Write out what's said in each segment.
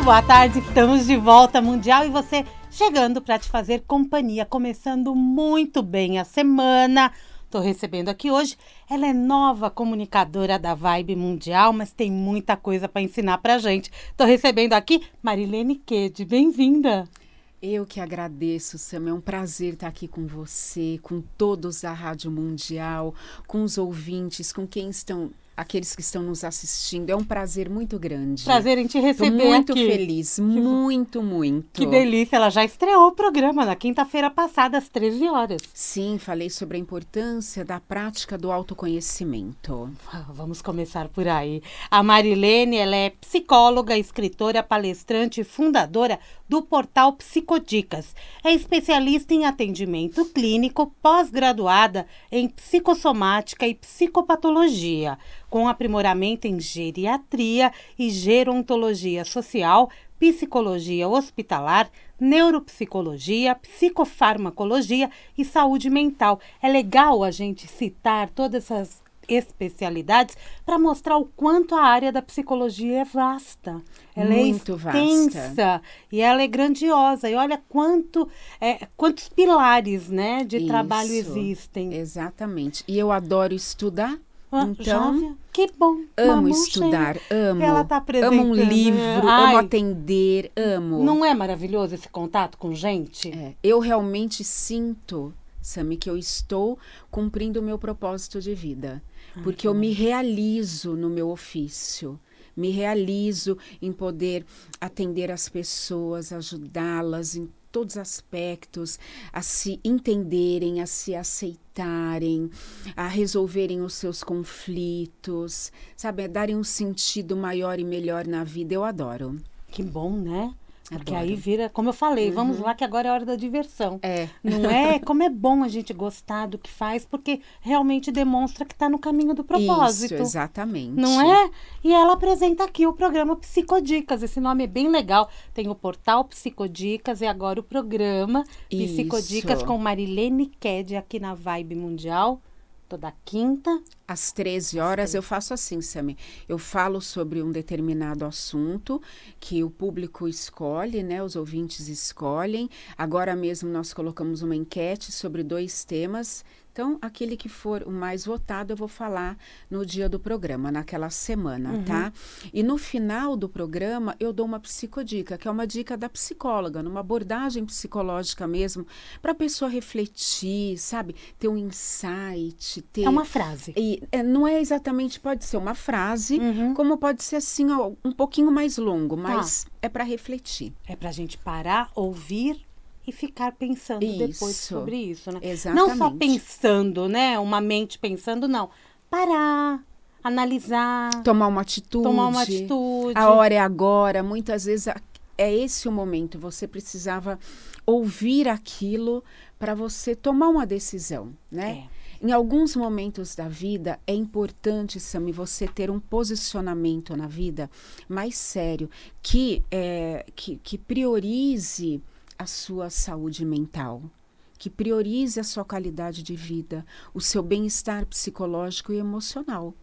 boa tarde, estamos de volta Mundial e você chegando para te fazer companhia, começando muito bem a semana. Estou recebendo aqui hoje, ela é nova comunicadora da Vibe Mundial, mas tem muita coisa para ensinar para gente. Estou recebendo aqui Marilene Quede, bem-vinda. Eu que agradeço, Sam, é um prazer estar aqui com você, com todos da Rádio Mundial, com os ouvintes, com aqueles que estão nos assistindo. É um prazer muito grande. Prazer em te receber aqui. Estou muito feliz, muito. Que delícia, ela já estreou o programa na quinta-feira passada, às 13 horas. Sim, falei sobre a importância da prática do autoconhecimento. Vamos começar por aí. A Marilene, ela é psicóloga, escritora, palestrante e fundadora do portal Psicodicas. É especialista em atendimento clínico, pós-graduada em psicossomática e psicopatologia, com aprimoramento em geriatria e gerontologia social, psicologia hospitalar, neuropsicologia, psicofarmacologia e saúde mental. É legal a gente citar todas essas especialidades para mostrar o quanto a área da psicologia é vasta. Ela muito é extensa vasta. E ela é grandiosa. E olha quantos pilares, né, de trabalho existem. Exatamente. E eu adoro estudar. Então, que bom. Amo estudar, amo. Ela tá amo um livro, amo atender, amo. Não é maravilhoso esse contato com gente? Eu realmente sinto, Sami, que eu estou cumprindo o meu propósito de vida. Porque eu me realizo no meu ofício. Me realizo em poder atender as pessoas, ajudá-las em todos os aspectos, a se entenderem, a se aceitarem, a resolverem os seus conflitos, sabe? A darem um sentido maior e melhor na vida. Eu adoro. Que bom, né? Porque Adoro. aí vira, como eu falei, vamos lá que agora é hora da diversão. É. Não é? Como é bom a gente gostar do que faz, porque realmente demonstra que está no caminho do propósito. Isso, exatamente. Não é? E ela apresenta aqui o programa Psicodicas. Esse nome é bem legal. Tem o portal Psicodicas e agora o programa Psicodicas com Marilene Quede aqui na Vibe Mundial. Toda quinta. Às 13 horas eu faço assim, Sami. Eu falo sobre um determinado assunto que o público escolhe, né? Os ouvintes escolhem. Agora mesmo nós colocamos uma enquete sobre 2 temas. Então, aquele que for o mais votado, eu vou falar no dia do programa, naquela semana, tá? E no final do programa, eu dou uma psicodica, que é uma dica da psicóloga, numa abordagem psicológica mesmo, para a pessoa refletir, sabe? Ter um insight. É uma frase. Não é exatamente, pode ser uma frase, como pode ser assim, um pouquinho mais longo, mas é para refletir. É para a gente parar, ouvir e ficar pensando depois sobre isso, né? Exatamente. Não só pensando, né? Uma mente pensando, não. Parar, analisar. Tomar uma atitude. A hora é agora. Muitas vezes é esse o momento. Você precisava ouvir aquilo para você tomar uma decisão, né? Em alguns momentos da vida, é importante, Sami, você ter um posicionamento na vida mais sério, que priorize a sua saúde mental, que priorize a sua qualidade de vida, o seu bem-estar psicológico e emocional.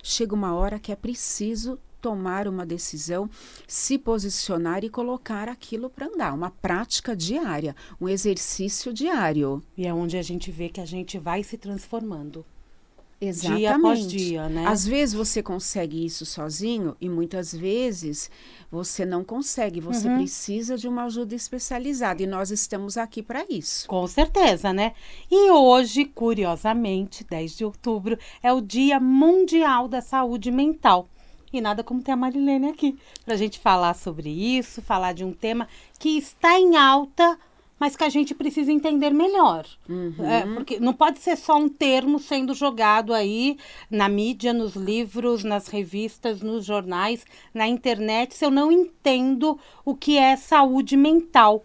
Chega uma hora que é preciso tomar uma decisão, se posicionar e colocar aquilo para andar, uma prática diária, um exercício diário. E é onde a gente vê que a gente vai se transformando. Exatamente. Dia após dia, né? Às vezes você consegue isso sozinho e muitas vezes você não consegue. Você precisa de uma ajuda especializada e nós estamos aqui para isso. Com certeza, né? E hoje, curiosamente, 10 de outubro, é o Dia Mundial da Saúde Mental. E nada como ter a Marilene aqui para a gente falar sobre isso, falar de um tema que está em alta, mas que a gente precisa entender melhor. Porque não pode ser só um termo sendo jogado aí na mídia, nos livros, nas revistas, nos jornais, na internet, se eu não entendo o que é saúde mental.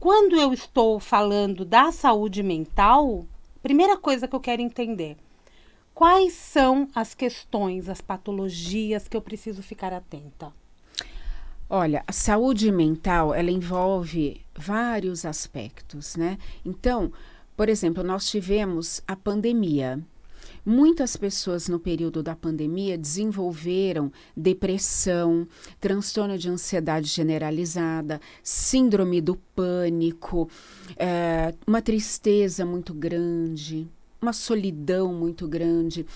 Quando eu estou falando da saúde mental, primeira coisa que eu quero entender, quais são as questões, as patologias que eu preciso ficar atenta? Olha, a saúde mental, ela envolve vários aspectos, né? Então, por exemplo, nós tivemos a pandemia. Muitas pessoas no período da pandemia desenvolveram depressão, transtorno de ansiedade generalizada, síndrome do pânico, uma tristeza muito grande, uma solidão muito grande.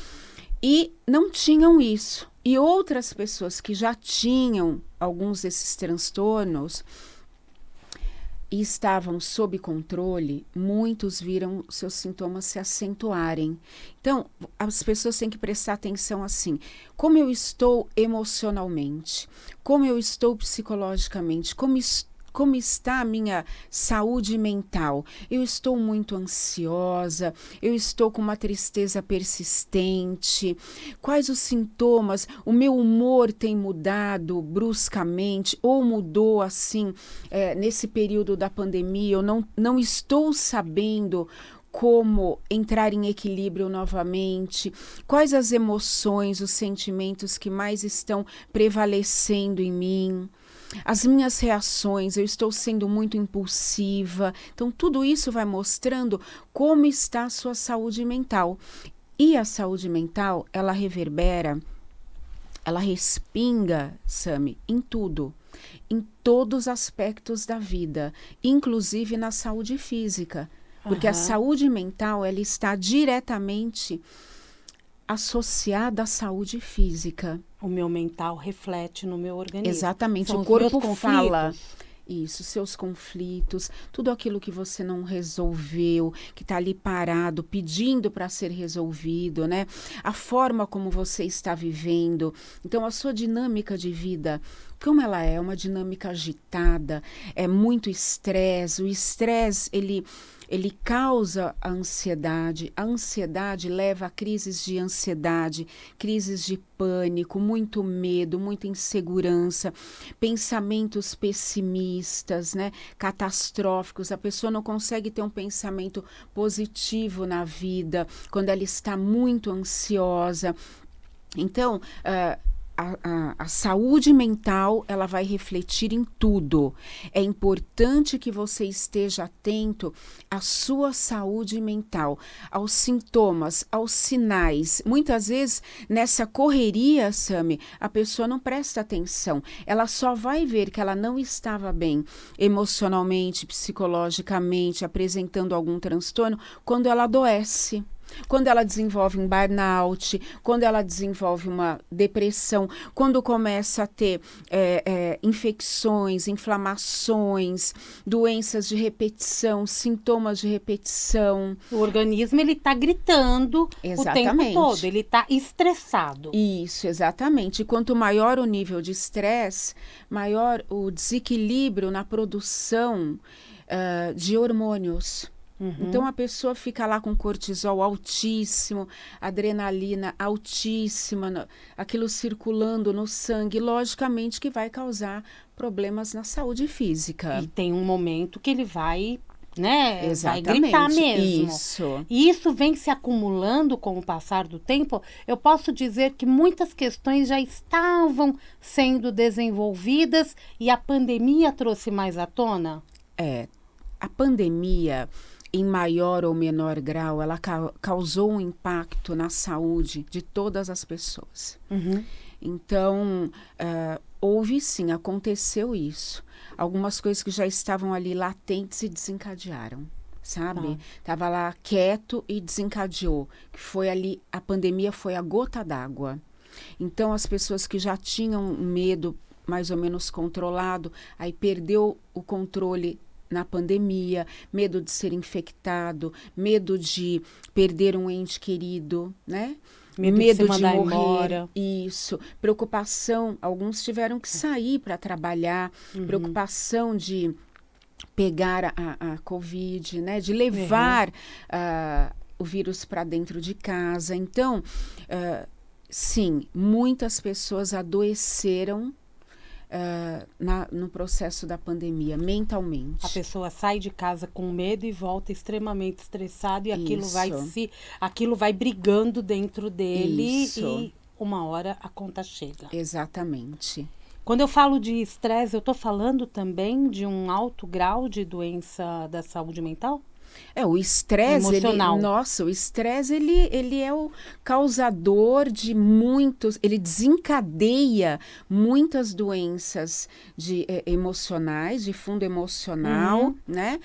E não tinham isso. E outras pessoas que já tinham alguns desses transtornos e estavam sob controle, muitos viram seus sintomas se acentuarem. Então, as pessoas têm que prestar atenção assim, como eu estou emocionalmente, como eu estou psicologicamente, como está a minha saúde mental? Eu estou muito ansiosa, eu estou com uma tristeza persistente. Quais os sintomas? O meu humor tem mudado bruscamente ou mudou assim nesse período da pandemia? Eu não estou sabendo como entrar em equilíbrio novamente, quais as emoções, os sentimentos que mais estão prevalecendo em mim. As minhas reações, eu estou sendo muito impulsiva. Então, tudo isso vai mostrando como está a sua saúde mental. E a saúde mental, ela reverbera, ela respinga, Sami, em tudo. Em todos os aspectos da vida, inclusive na saúde física. Porque a saúde mental, ela está diretamente associada à saúde física. O meu mental reflete no meu organismo. Exatamente, São o corpo fala isso, seus conflitos, tudo aquilo que você não resolveu, que está ali parado, pedindo para ser resolvido, né? A forma como você está vivendo. Então, a sua dinâmica de vida, como ela é uma dinâmica agitada, é muito estresse. O estresse, ele causa a ansiedade leva a crises de ansiedade, crises de pânico, muito medo, muita insegurança, pensamentos pessimistas, né, catastróficos. A pessoa não consegue ter um pensamento positivo na vida quando ela está muito ansiosa. Então, a saúde mental, ela vai refletir em tudo. É importante que você esteja atento à sua saúde mental, aos sintomas, aos sinais. Muitas vezes, nessa correria, Sami, a pessoa não presta atenção. Ela só vai ver que ela não estava bem emocionalmente, psicologicamente, apresentando algum transtorno, quando ela adoece. Quando ela desenvolve um burnout, quando ela desenvolve uma depressão, quando começa a ter infecções, inflamações, doenças de repetição, sintomas de repetição. O organismo, ele está gritando o tempo todo, ele está estressado. Isso, exatamente. E quanto maior o nível de estresse, maior o desequilíbrio na produção de hormônios. Então, a pessoa fica lá com cortisol altíssimo, adrenalina altíssima, aquilo circulando no sangue, logicamente que vai causar problemas na saúde física. E tem um momento que ele vai, né, exatamente, vai gritar mesmo. Isso. E isso vem se acumulando com o passar do tempo. Eu posso dizer que muitas questões já estavam sendo desenvolvidas e a pandemia trouxe mais à tona? A pandemia, em maior ou menor grau, ela causou um impacto na saúde de todas as pessoas. Então, houve sim, aconteceu isso. Algumas coisas que já estavam ali latentes e desencadearam, sabe? Estava lá quieto e desencadeou. Que foi ali, a pandemia foi a gota d'água. Então, as pessoas que já tinham medo mais ou menos controlado, aí perdeu o controle na pandemia, medo de ser infectado, medo de perder um ente querido, né? Medo de morrer, embora. Isso, preocupação, alguns tiveram que sair para trabalhar, preocupação de pegar a Covid, né? De levar o vírus para dentro de casa. Então, sim, muitas pessoas adoeceram no processo da pandemia, mentalmente. A pessoa sai de casa com medo e volta extremamente estressado e aquilo vai brigando dentro dele. Isso. E uma hora a conta chega. Exatamente. Quando eu falo de estresse, eu estou falando também de um alto grau de doença da saúde mental? O estresse, Emocional. o estresse, ele é o causador de muitos, ele desencadeia muitas doenças emocionais, de fundo emocional, né?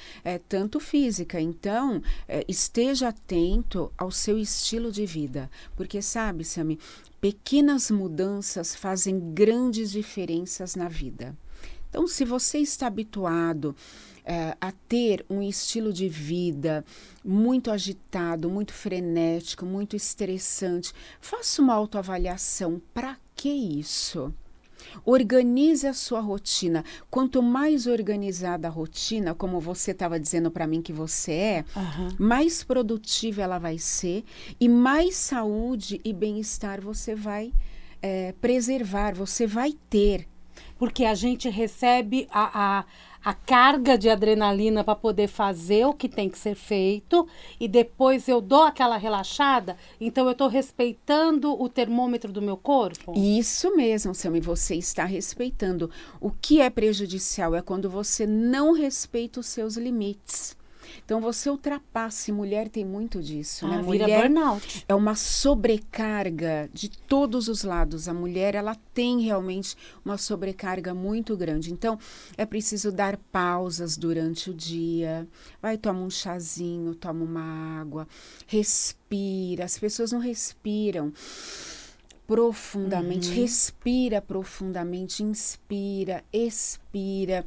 Tanto física. Então, esteja atento ao seu estilo de vida. Porque, sabe, Sami, pequenas mudanças fazem grandes diferenças na vida. Então, se você está habituado a ter um estilo de vida muito agitado, muito frenético, muito estressante, faça uma autoavaliação. Para que isso? Organize a sua rotina. Quanto mais organizada a rotina, como você estava dizendo para mim que você mais produtiva ela vai ser e mais saúde e bem-estar você vai preservar, você vai ter. Porque a gente recebe a carga de adrenalina para poder fazer o que tem que ser feito e depois eu dou aquela relaxada, então eu estou respeitando o termômetro do meu corpo? Isso mesmo, Sami, você está respeitando. O que é prejudicial é quando você não respeita os seus limites. Então, você ultrapassa, e mulher tem muito disso, né? Vira Mulher burnout. é uma sobrecarga de todos os lados. A mulher, ela tem realmente uma sobrecarga muito grande. Então, é preciso dar pausas durante o dia. Vai, toma um chazinho, toma uma água, respira. As pessoas não respiram profundamente. Respira profundamente, inspira, expira.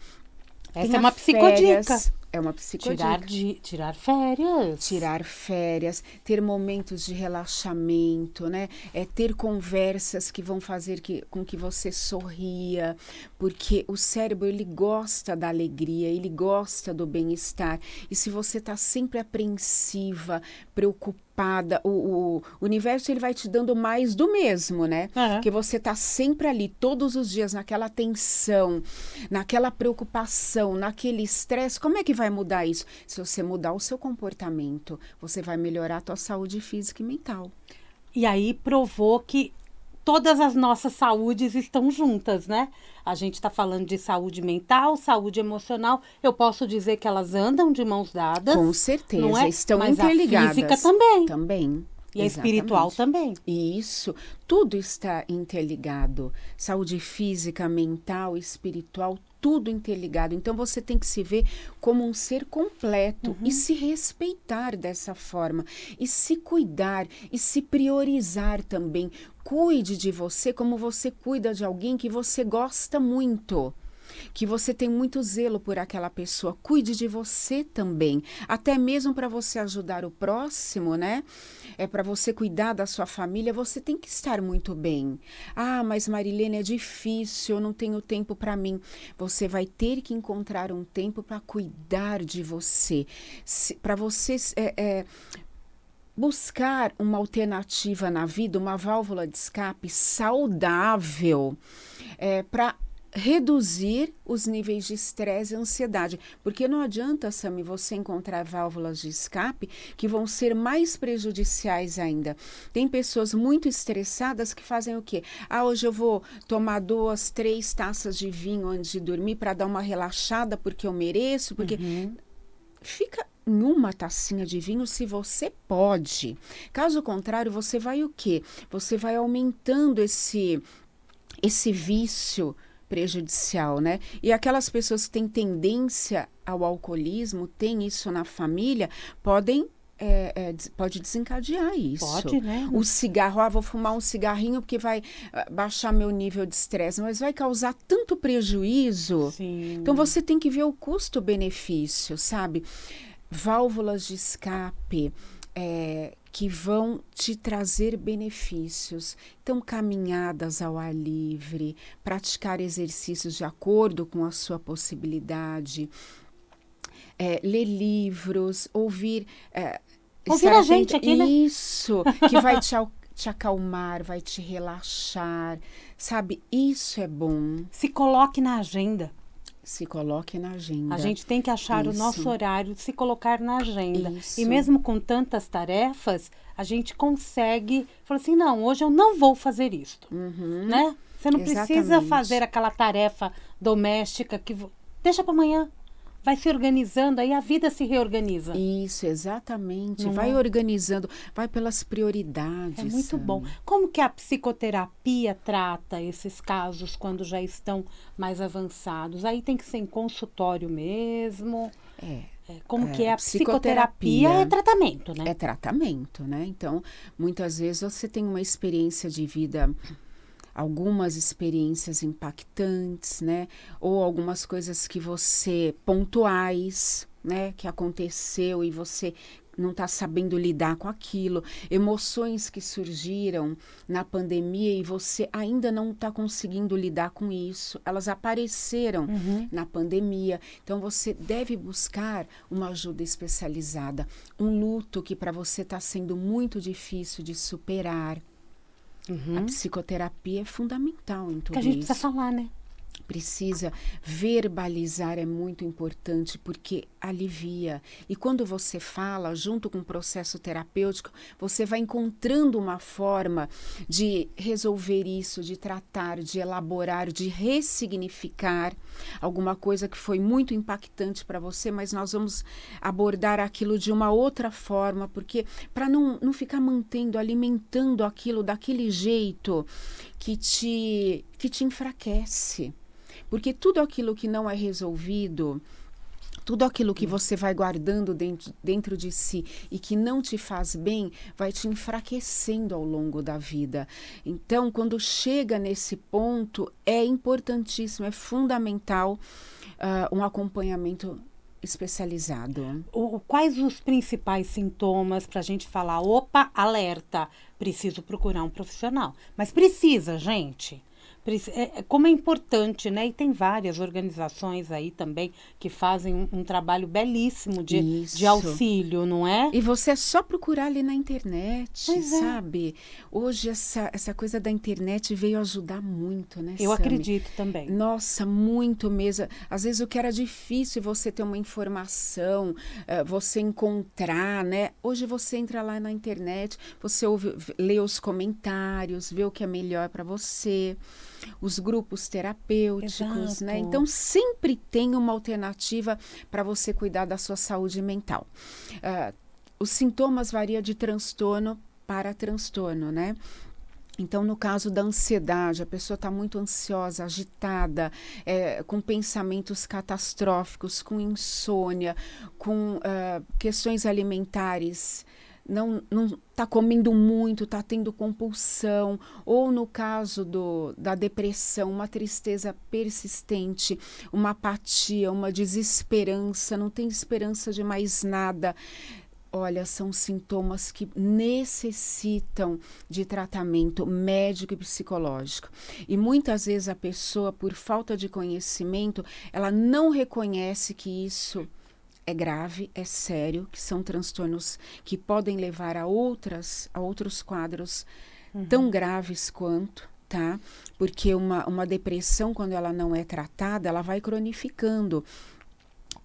Essa é uma psicodica. É uma psicodica. Tirar férias. Tirar férias, ter momentos de relaxamento, né? Ter conversas que vão fazer com que você sorria, porque o cérebro, ele gosta da alegria, ele gosta do bem-estar. E se você está sempre apreensiva, preocupada, o universo ele vai te dando mais do mesmo, né? Porque você está sempre ali, todos os dias, naquela tensão, naquela preocupação, naquele estresse. Como é que vai mudar isso? Se você mudar o seu comportamento, você vai melhorar a tua saúde física e mental. E aí provou que todas as nossas saúdes estão juntas, né? A gente está falando de saúde mental, saúde emocional. Eu posso dizer que elas andam de mãos dadas. Com certeza, não é? Estão Mas interligadas. a física também. Também. E a espiritual também. Isso, tudo está interligado. Saúde física, mental, espiritual, tudo interligado. Então, você tem que se ver como um ser completo e se respeitar dessa forma. E se cuidar e se priorizar também. Cuide de você como você cuida de alguém que você gosta muito. Que você tem muito zelo por aquela pessoa. Cuide de você também. Até mesmo para você ajudar o próximo, né? Para você cuidar da sua família, você tem que estar muito bem. Ah, mas Marilene, é difícil, eu não tenho tempo para mim. Você vai ter que encontrar um tempo para cuidar de você. Para você buscar uma alternativa na vida, uma válvula de escape saudável para reduzir os níveis de estresse e ansiedade. Porque não adianta, Sami, você encontrar válvulas de escape que vão ser mais prejudiciais ainda. Tem pessoas muito estressadas que fazem o quê? Hoje eu vou tomar 2, 3 taças de vinho antes de dormir para dar uma relaxada porque eu mereço, porque... Fica em uma tacinha de vinho se você pode. Caso contrário, você vai o quê? Você vai aumentando esse vício prejudicial, né? E aquelas pessoas que têm tendência ao alcoolismo, têm isso na família, pode desencadear isso. Pode, né? O cigarro, vou fumar um cigarrinho porque vai baixar meu nível de estresse, mas vai causar tanto prejuízo. Sim. Então, você tem que ver o custo-benefício, sabe? Válvulas de escape, que vão te trazer benefícios. Então, caminhadas ao ar livre, praticar exercícios de acordo com a sua possibilidade, ler livros, ouvir a gente aqui, né? Isso, que vai te acalmar, vai te relaxar, sabe? Isso é bom. Se coloque na agenda. Se coloque na agenda. A gente tem que achar Isso. o nosso horário, se colocar na agenda. Isso. E mesmo com tantas tarefas, a gente consegue falar assim, não, hoje eu não vou fazer isto, né? Você não precisa Exatamente. fazer aquela tarefa doméstica que deixa para amanhã. vai se organizando, aí a vida se reorganiza. Isso, exatamente. Não Vai é? organizando, vai pelas prioridades. É muito bom. Sami. Como que a psicoterapia trata esses casos quando já estão mais avançados? Aí tem que ser em consultório mesmo? É. Como que é a Psicoterapia psicoterapia? É tratamento, né? é tratamento, né? Então, muitas vezes você tem uma experiência de vida, algumas experiências impactantes, né? Ou algumas coisas que você, pontuais, né? Que aconteceu e você não está sabendo lidar com aquilo, emoções que surgiram na pandemia e você ainda não está conseguindo lidar com isso, elas apareceram na pandemia, então você deve buscar uma ajuda especializada, um luto que para você está sendo muito difícil de superar. A psicoterapia é fundamental em Que a tudo gente isso. precisa falar, né? Precisa verbalizar, é muito importante porque alivia. E quando você fala, junto com o processo terapêutico, você vai encontrando uma forma de resolver isso, de tratar, de elaborar, de ressignificar alguma coisa que foi muito impactante para você, mas nós vamos abordar aquilo de uma outra forma, porque para não ficar mantendo, alimentando aquilo daquele jeito que te enfraquece. Porque tudo aquilo que não é resolvido, tudo aquilo que você vai guardando dentro de si e que não te faz bem, vai te enfraquecendo ao longo da vida. Então, quando chega nesse ponto, é importantíssimo, é fundamental um acompanhamento especializado. Quais os principais sintomas para a gente falar, opa, alerta, preciso procurar um profissional? Mas precisa, gente. Como é importante, né? E tem várias organizações aí também que fazem um trabalho belíssimo de Isso. auxílio, não é? E você é só procurar ali na internet, Pois é. sabe? Hoje essa coisa da internet veio ajudar muito, né, Eu Sami? acredito também. Nossa, muito mesmo. Às vezes o que era difícil você ter uma informação, você encontrar, né? Hoje você entra lá na internet, você lê os comentários, vê o que é melhor para você, os grupos terapêuticos, né? Exato. Então sempre tem uma alternativa para você cuidar da sua saúde mental. Os sintomas variam de transtorno para transtorno, né? Então, no caso da ansiedade, a pessoa está muito ansiosa, agitada, com pensamentos catastróficos, com insônia, com questões alimentares, não está comendo muito, está tendo compulsão, ou no caso da depressão, uma tristeza persistente, uma apatia, uma desesperança, não tem esperança de mais nada. Olha, são sintomas que necessitam de tratamento médico e psicológico. E muitas vezes a pessoa, por falta de conhecimento, ela não reconhece que isso é grave, é sério, que são transtornos que podem levar a outros quadros tão graves quanto, tá? Porque uma depressão, quando ela não é tratada, ela vai cronificando.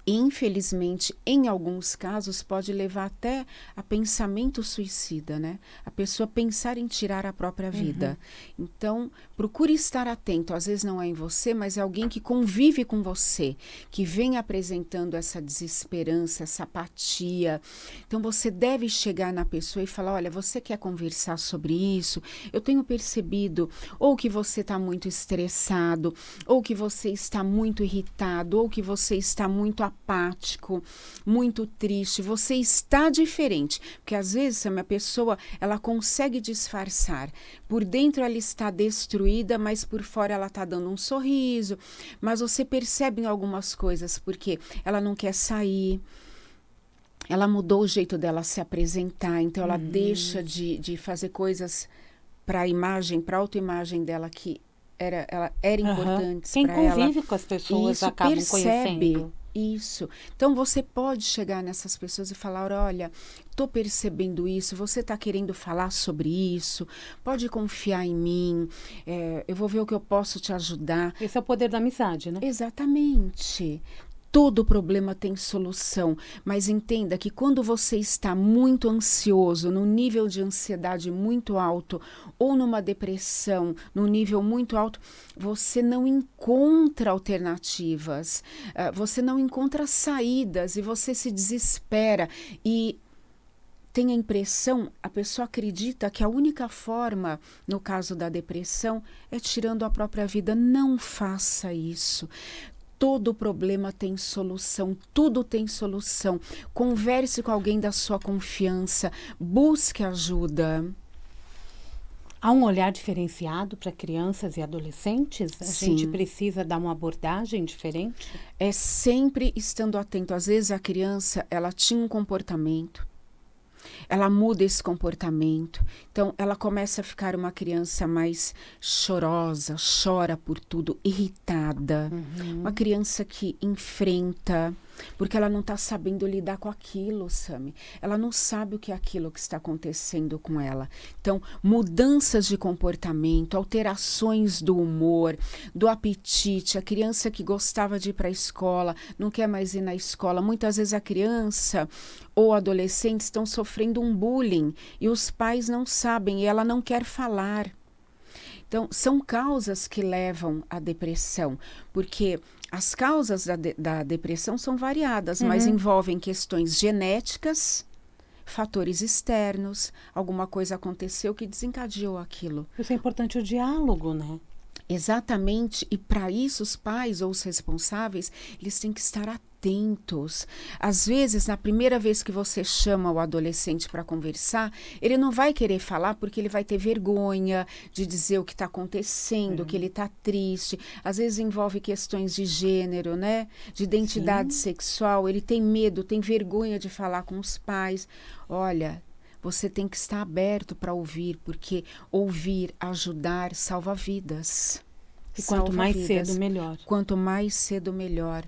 Infelizmente, em alguns casos, pode levar até a pensamento suicida, né? A pessoa pensar em tirar a própria vida. Então, procure estar atento. Às vezes não é em você, mas é alguém que convive com você, que vem apresentando essa desesperança, essa apatia. Então, você deve chegar na pessoa e falar, olha, você quer conversar sobre isso? Eu tenho percebido ou que você está muito estressado, ou que você está muito irritado, ou que você está muito apático, muito triste, você está diferente, porque às vezes a minha pessoa, ela consegue disfarçar, por dentro ela está destruída, mas por fora ela está dando um sorriso, mas você percebe em algumas coisas, porque ela não quer sair, ela mudou o jeito dela se apresentar, então ela deixa de fazer coisas para a imagem, para a autoimagem dela que era importante Quem para ela. convive com as pessoas Isso, acabam percebe conhecendo. isso. Então, você pode chegar nessas pessoas e falar, olha, estou percebendo isso, você está querendo falar sobre isso, pode confiar em mim, eu vou ver o que eu posso te ajudar. Esse é o poder da amizade, né? Exatamente. Todo problema tem solução, mas entenda que quando você está muito ansioso, num nível de ansiedade muito alto, ou numa depressão, num nível muito alto, você não encontra alternativas, você não encontra saídas e você se desespera e tem a impressão, a pessoa acredita que a única forma, no caso da depressão, é tirando a própria vida. Não faça isso. Todo problema tem solução, tudo tem solução. Converse com alguém da sua confiança, busque ajuda. Há um olhar diferenciado para crianças e adolescentes? A Sim. gente precisa dar uma abordagem diferente? É sempre estando atento. Às vezes a criança, ela tinha um comportamento, ela muda esse comportamento, então ela começa a ficar uma criança mais chorosa, chora por tudo, irritada, uma criança que enfrenta, porque ela não está sabendo lidar com aquilo, Sami. Ela não sabe o que é aquilo que está acontecendo com ela. Então, mudanças de comportamento, alterações do humor, do apetite, a criança que gostava de ir para a escola, não quer mais ir na escola. Muitas vezes a criança ou adolescente estão sofrendo um bullying e os pais não sabem e ela não quer falar. Então, são causas que levam à depressão, porque as causas da depressão são variadas, mas envolvem questões genéticas, fatores externos, alguma coisa aconteceu que desencadeou aquilo. Isso é importante, o diálogo, né? Exatamente, e para isso os pais ou os responsáveis, eles têm que estar atentos. Às vezes, na primeira vez que você chama o adolescente para conversar, ele não vai querer falar porque ele vai ter vergonha de dizer o que está acontecendo, que ele está triste. Às vezes envolve questões de gênero, né? De identidade sexual, ele tem medo, tem vergonha de falar com os pais. Olha, você tem que estar aberto para ouvir, porque ouvir, ajudar, salva vidas. E quanto mais cedo, melhor. Quanto mais cedo, melhor.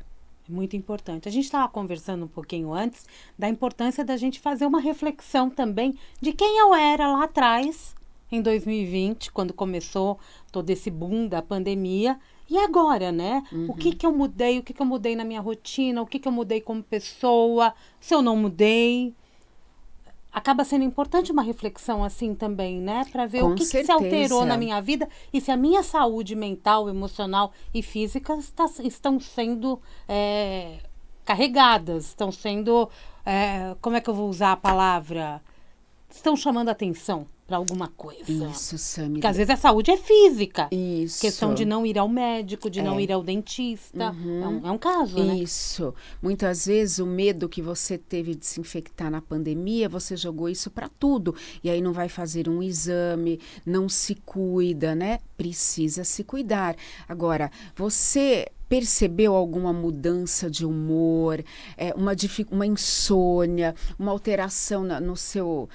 É muito importante. A gente estava conversando um pouquinho antes da importância da gente fazer uma reflexão também de quem eu era lá atrás, em 2020, quando começou todo esse boom da pandemia. E agora, né? O que eu mudei? O que eu mudei na minha rotina? O que eu mudei como pessoa? Se eu não mudei? Acaba sendo importante uma reflexão assim também, né? Para ver o que se alterou na minha vida e se a minha saúde mental, emocional e física estão sendo carregadas, estão sendo, como é que eu vou usar a palavra? Estão chamando atenção para alguma coisa. Isso, Sami. Porque às vezes a saúde é física. Isso. Questão de não ir ao médico, de não ir ao dentista. É um caso, né? Isso. Muitas vezes o medo que você teve de se infectar na pandemia, você jogou isso para tudo. E aí não vai fazer um exame, não se cuida, né? Precisa se cuidar. Agora, você percebeu alguma mudança de humor, uma insônia, uma alteração no seu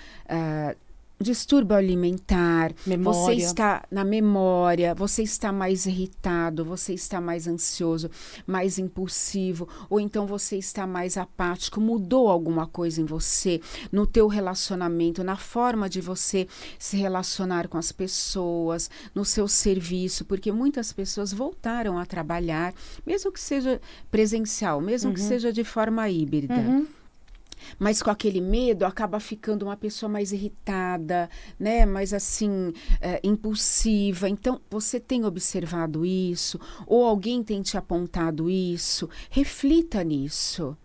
distúrbio alimentar, Memória. você está na memória, você está mais irritado, você está mais ansioso, mais impulsivo, ou então você está mais apático, mudou alguma coisa em você, no teu relacionamento, na forma de você se relacionar com as pessoas, no seu serviço, porque muitas pessoas voltaram a trabalhar, mesmo que seja presencial, mesmo que seja de forma híbrida. Mas com aquele medo acaba ficando uma pessoa mais irritada, né? Mais assim, impulsiva. Então, você tem observado isso? Ou alguém tem te apontado isso? Reflita nisso.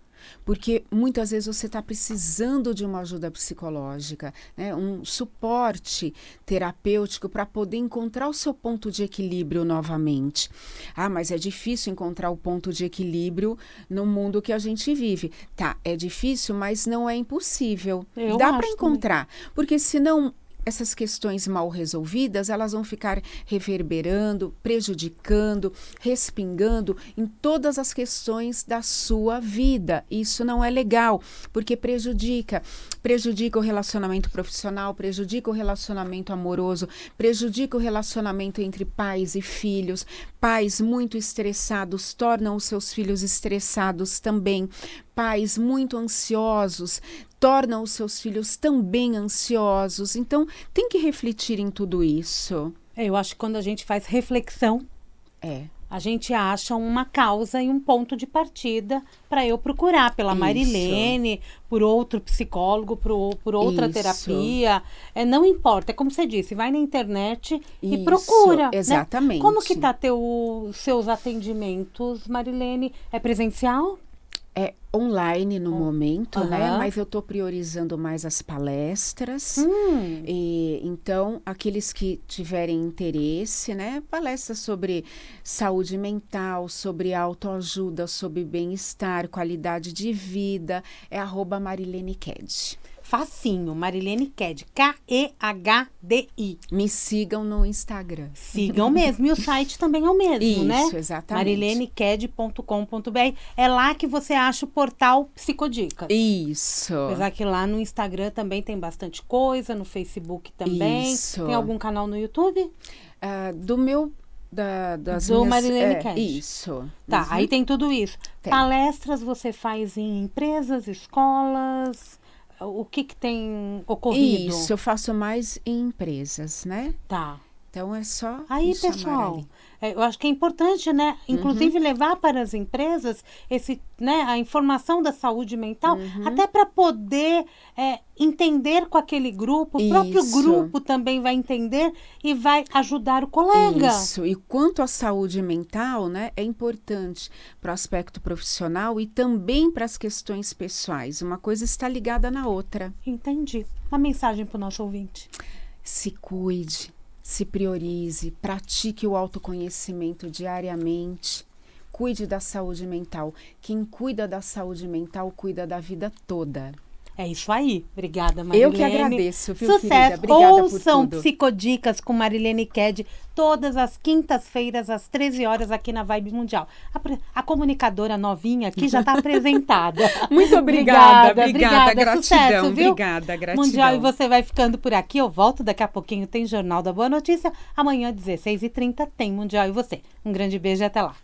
Porque muitas vezes você está precisando de uma ajuda psicológica, né? Um suporte terapêutico para poder encontrar o seu ponto de equilíbrio novamente. Ah, mas é difícil encontrar o ponto de equilíbrio no mundo que a gente vive. Tá, é difícil, mas não é impossível. Dá para encontrar, porque senão essas questões mal resolvidas, elas vão ficar reverberando, prejudicando, respingando em todas as questões da sua vida. Isso não é legal, porque prejudica o relacionamento profissional, prejudica o relacionamento amoroso, prejudica o relacionamento entre pais e filhos. Pais muito estressados tornam os seus filhos estressados também. Pais muito ansiosos tornam os seus filhos também ansiosos. Então, tem que refletir em tudo isso. Eu acho que quando a gente faz reflexão, a gente acha uma causa e um ponto de partida para eu procurar pela Isso. Marilene, por outro psicólogo, por outra Isso. terapia. Não importa, é como você disse, vai na internet e Isso, procura. exatamente. Né? Como que tá seus atendimentos, Marilene? É presencial? É online no momento, né? Aham. Mas eu estou priorizando mais as palestras. Então, aqueles que tiverem interesse, né? Palestras sobre saúde mental, sobre autoajuda, sobre bem-estar, qualidade de vida, é @MarileneKed. Facinho, Marilene Ked, K-E-H-D-I. Me sigam no Instagram. Sigam mesmo. E o site também é o mesmo, né? Isso, exatamente. marileneked.com.br. É lá que você acha o portal Psicodicas. Isso. Apesar que lá no Instagram também tem bastante coisa, no Facebook também. Isso. Tem algum canal no YouTube? Do meu... das Do minhas, Marilene Ked. Isso. Tá, Uhum. aí tem tudo isso. Tem. Palestras você faz em empresas, escolas? O que tem ocorrido? Isso, eu faço mais em empresas, né? Tá. Então é só Aí, me chamar pessoal, ali. eu acho que é importante, né? Inclusive levar para as empresas a informação da saúde mental, até para poder entender com aquele grupo. O próprio Isso. grupo também vai entender e vai ajudar o colega. Isso. E quanto à saúde mental, né, é importante para o aspecto profissional e também para as questões pessoais. Uma coisa está ligada na outra. Entendi. Uma mensagem para o nosso ouvinte. Se cuide, se priorize, pratique o autoconhecimento diariamente. Cuide da saúde mental. Quem cuida da saúde mental, cuida da vida toda. É isso aí. Obrigada, Marilene. Eu que agradeço, viu, Sucesso. querida? Obrigada Ouçam por tudo. Psicodicas com Marilene Ked todas as quintas-feiras, às 13 horas, aqui na Vibe Mundial. A comunicadora novinha aqui já está apresentada. Muito obrigada. Gratidão. Sucesso, viu? Obrigada, gratidão. Mundial, e você vai ficando por aqui. Eu volto daqui a pouquinho. Tem Jornal da Boa Notícia. Amanhã, 16h30, tem Mundial e você. Um grande beijo e até lá.